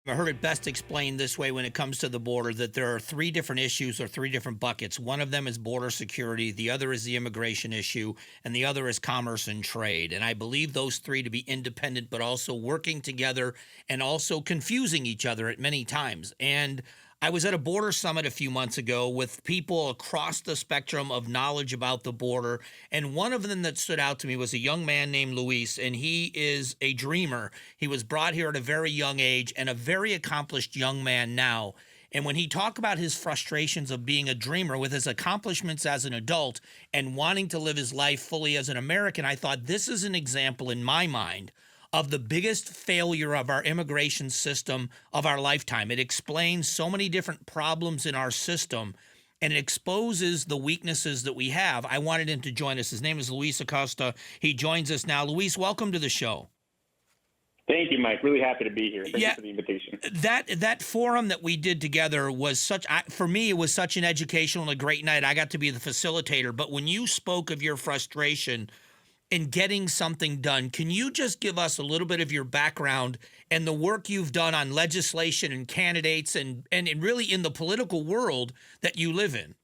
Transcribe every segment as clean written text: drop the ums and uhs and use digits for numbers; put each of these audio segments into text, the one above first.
I heard it best explained this way when it comes to the border, that there are three different issues or three different buckets. One of them is border security, the other is the immigration issue, and the other is commerce and trade. And I believe those three to be independent, but also working together and also confusing each other at many times. And I was at a border summit a few months ago with people across the spectrum of knowledge about the border. And one of them that stood out to me was a young man named Luis, and he is a dreamer. He was brought here at a very young age and a very accomplished young man now. And when he talked about his frustrations of being a dreamer with his accomplishments as an adult and wanting to live his life fully as an American, I thought this is an example in my mind of the biggest failure of our immigration system of our lifetime. It explains so many different problems in our system, and it exposes the weaknesses that we have. I wanted him to join us. His name is Luis Acosta. He joins us now. Luis, welcome to the show. Thank you, Mike. Really happy to be here. Thank you for the invitation. That forum that we did together was for me, it was such an educational and a great night. I got to be the facilitator. But when you spoke of your frustration in getting something done, can you just give us a little bit of your background and the work you've done on legislation and candidates and really in the political world that you live in?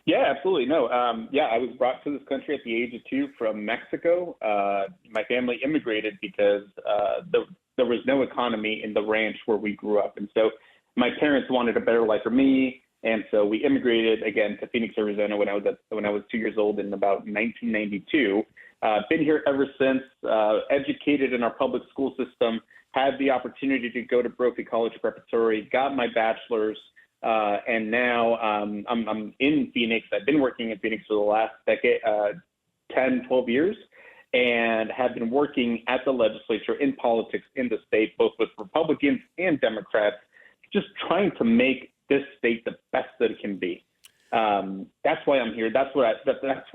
Yeah, absolutely. No, I was brought to this country at the age of 2 from Mexico. My family immigrated because there was no economy in the ranch where we grew up. And so my parents wanted a better life for me. And so we immigrated again to Phoenix, Arizona when I was 2 years old in about 1992. Been here ever since. Educated in our public school system. Had the opportunity to go to Brophy College Preparatory. Got my bachelor's, and now I'm in Phoenix. I've been working in Phoenix for the last decade, 10, 12 years, and have been working at the legislature in politics in the state, both with Republicans and Democrats, just trying to make this state the best that it can be. That's why I'm here. That's what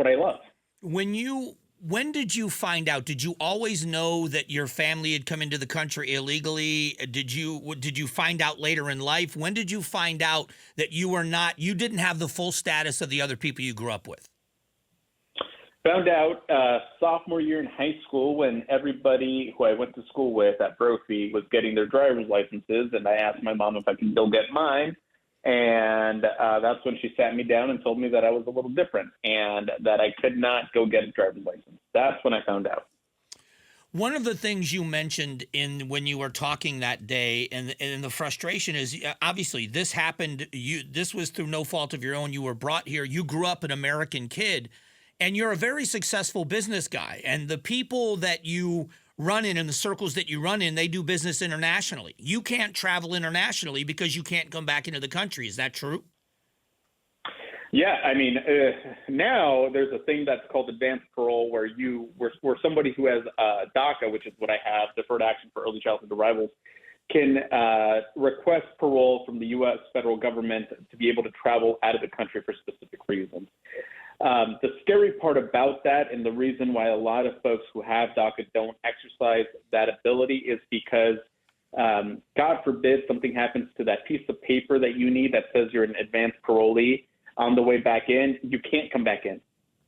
I love. When did you find out? Did you always know that your family had come into the country illegally? Did you find out later in life? When did you find out that you didn't have the full status of the other people you grew up with? Found out sophomore year in high school when everybody who I went to school with at Brophy was getting their driver's licenses, and I asked my mom if I could still get mine. And that's when she sat me down and told me that I was a little different and that I could not go get a driver's license. That's when I found out. One of the things you mentioned when you were talking that day and the frustration is obviously this happened. This was through no fault of your own. You were brought here. You grew up an American kid, and you're a very successful business guy. And the people that you run in the circles that you run in, they do business internationally. You can't travel internationally because you can't come back into the country. Is that true? Yeah, I mean, now there's a thing that's called advanced parole where where somebody who has DACA, which is what I have, Deferred Action for Early Childhood Arrivals, can request parole from the U.S. federal government to be able to travel out of the country for specific reasons. The scary part about that, and the reason why a lot of folks who have DACA don't exercise that ability, is because, God forbid, something happens to that piece of paper that you need that says you're an advanced parolee on the way back in. You can't come back in.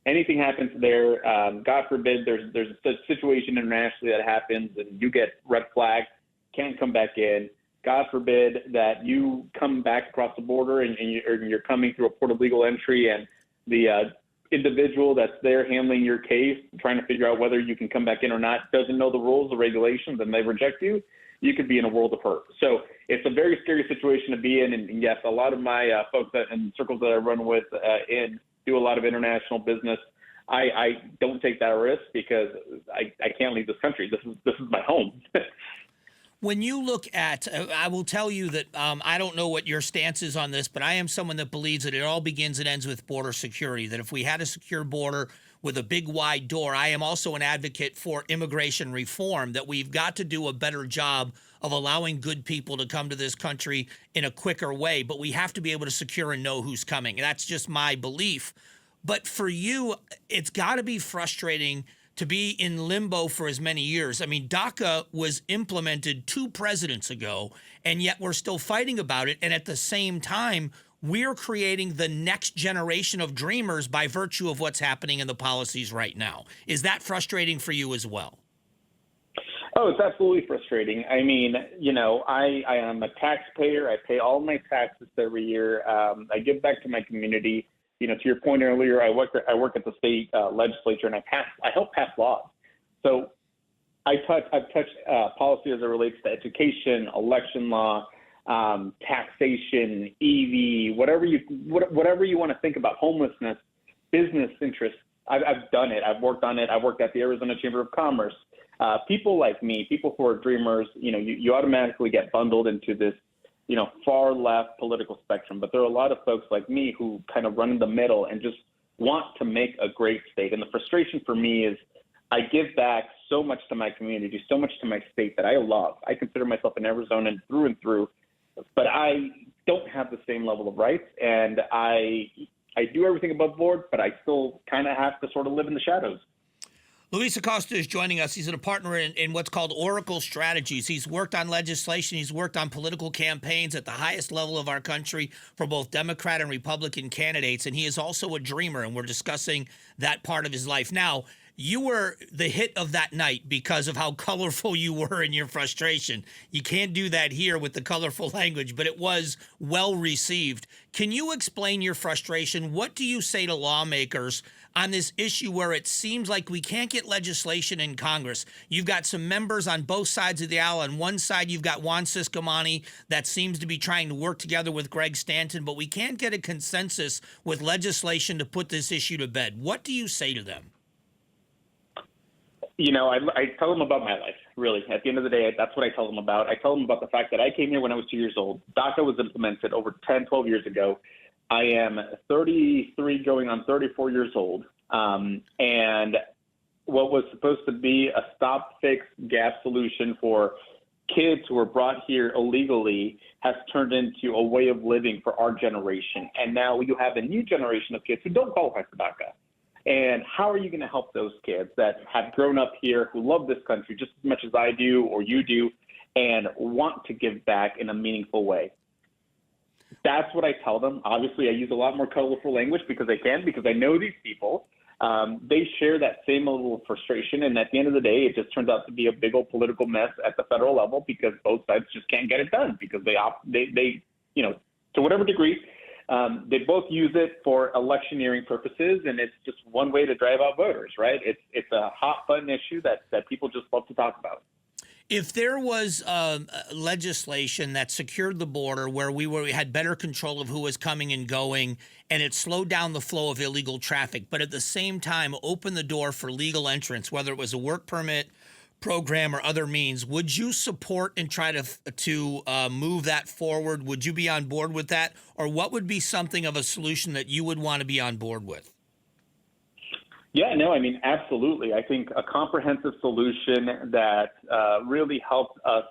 Anything happens there, God forbid, there's a situation internationally that happens and you get red flagged, can't come back in. God forbid that you come back across the border and you're coming through a port of legal entry, and the individual that's there handling your case, trying to figure out whether you can come back in or not, doesn't know the rules, the regulations, and they reject you, you could be in a world of hurt. So it's a very scary situation to be in. And yes, a lot of my folks in circles that I run with do a lot of international business. I don't take that risk because I can't leave this country. This is my home. When you look at, I will tell you that I don't know what your stance is on this, but I am someone that believes that it all begins and ends with border security, that if we had a secure border with a big wide door, I am also an advocate for immigration reform, that we've got to do a better job of allowing good people to come to this country in a quicker way, but we have to be able to secure and know who's coming. That's just my belief. But for you, it's got to be frustrating to be in limbo for as many years. I mean, DACA was implemented 2 presidents ago, and yet we're still fighting about it. And at the same time, we're creating the next generation of dreamers by virtue of what's happening in the policies right now. Is that frustrating for you as well? Oh, it's absolutely frustrating. I mean, I am a taxpayer. I pay all my taxes every year. I give back to my community. To your point earlier, I work at the state legislature, and I help pass laws. So I've touched policy as it relates to education, election law, taxation, EV, whatever you want to think about, homelessness, business interests. I've done it. I've worked on it. I've worked at the Arizona Chamber of Commerce. People like me, people who are dreamers, you automatically get bundled into this, far left political spectrum. But there are a lot of folks like me who kind of run in the middle and just want to make a great state. And the frustration for me is I give back so much to my community, so much to my state that I love. I consider myself an Arizonan through and through, but I don't have the same level of rights. And I do everything above board, but I still kind of have to sort of live in the shadows. Luis Acosta is joining us. He's a partner in what's called Oracle Strategies. He's worked on legislation. He's worked on political campaigns at the highest level of our country for both Democrat and Republican candidates. And he is also a dreamer, and we're discussing that part of his life. Now, you were the hit of that night because of how colorful you were in your frustration. You can't do that here with the colorful language, but it was well received. Can you explain your frustration? What do you say to lawmakers on this issue where it seems like we can't get legislation in Congress? You've got some members on both sides of the aisle. On one side, you've got Juan Ciscomani that seems to be trying to work together with Greg Stanton, but we can't get a consensus with legislation to put this issue to bed. What do you say to them? I tell them about my life, really. At the end of the day, that's what I tell them about. I tell them about the fact that I came here when I was 2 years old. DACA was implemented over 10, 12 years ago. I am 33 going on 34 years old. And what was supposed to be a stop, fix, gap solution for kids who were brought here illegally has turned into a way of living for our generation. And now you have a new generation of kids who don't qualify for DACA. And how are you going to help those kids that have grown up here, who love this country just as much as I do or you do, and want to give back in a meaningful way? That's what I tell them. Obviously, I use a lot more colorful language because I know these people. They share that same level of frustration. And at the end of the day, it just turns out to be a big old political mess at the federal level because both sides just can't get it done because they to whatever degree, they both use it for electioneering purposes, and it's just one way to drive out voters, right? It's a hot button issue that people just love to talk about. If there was legislation that secured the border where we had better control of who was coming and going, and it slowed down the flow of illegal traffic, but at the same time opened the door for legal entrance, whether it was a work permit program or other means, would you support and try to move that forward? Would you be on board with that? Or what would be something of a solution that you would want to be on board with? Yeah, no, I mean, absolutely. I think a comprehensive solution that really helps us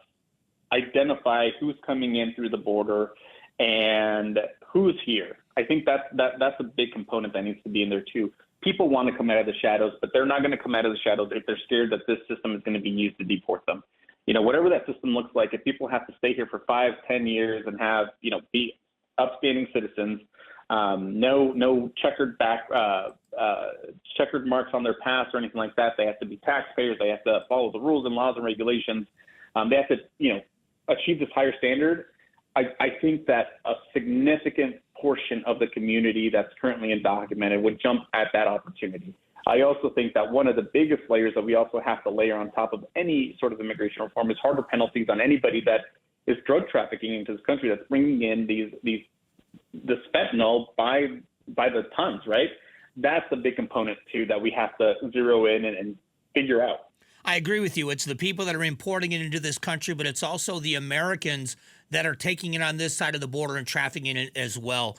identify who's coming in through the border and who's here. I think that's a big component that needs to be in there too. People want to come out of the shadows, but they're not going to come out of the shadows if they're scared that this system is going to be used to deport them. Whatever that system looks like, if people have to stay here for 5-10 years and have, be upstanding citizens, no checkered marks on their past or anything like that. They have to be taxpayers. They have to follow the rules and laws and regulations. They have to, achieve this higher standard. I think that a significant portion of the community that's currently undocumented would jump at that opportunity. I also think that one of the biggest layers that we also have to layer on top of any sort of immigration reform is harder penalties on anybody that is drug trafficking into this country, that's bringing in this fentanyl by the tons, right? That's a big component too that we have to zero in and figure out. I agree with you. It's the people that are importing it into this country, but it's also the Americans that are taking it on this side of the border and trafficking it as well.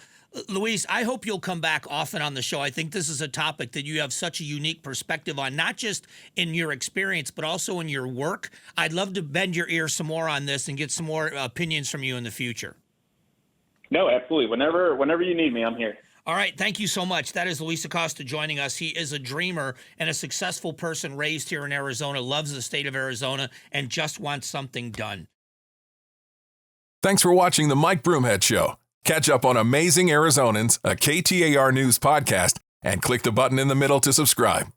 Luis, I hope you'll come back often on the show. I think this is a topic that you have such a unique perspective on, not just in your experience, but also in your work. I'd love to bend your ear some more on this and get some more opinions from you in the future. No, absolutely. Whenever you need me, I'm here. All right. Thank you so much. That is Luis Acosta joining us. He is a dreamer and a successful person raised here in Arizona, loves the state of Arizona, and just wants something done. Thanks for watching the Mike Broomhead Show. Catch up on Amazing Arizonans, a KTAR News podcast, and click the button in the middle to subscribe.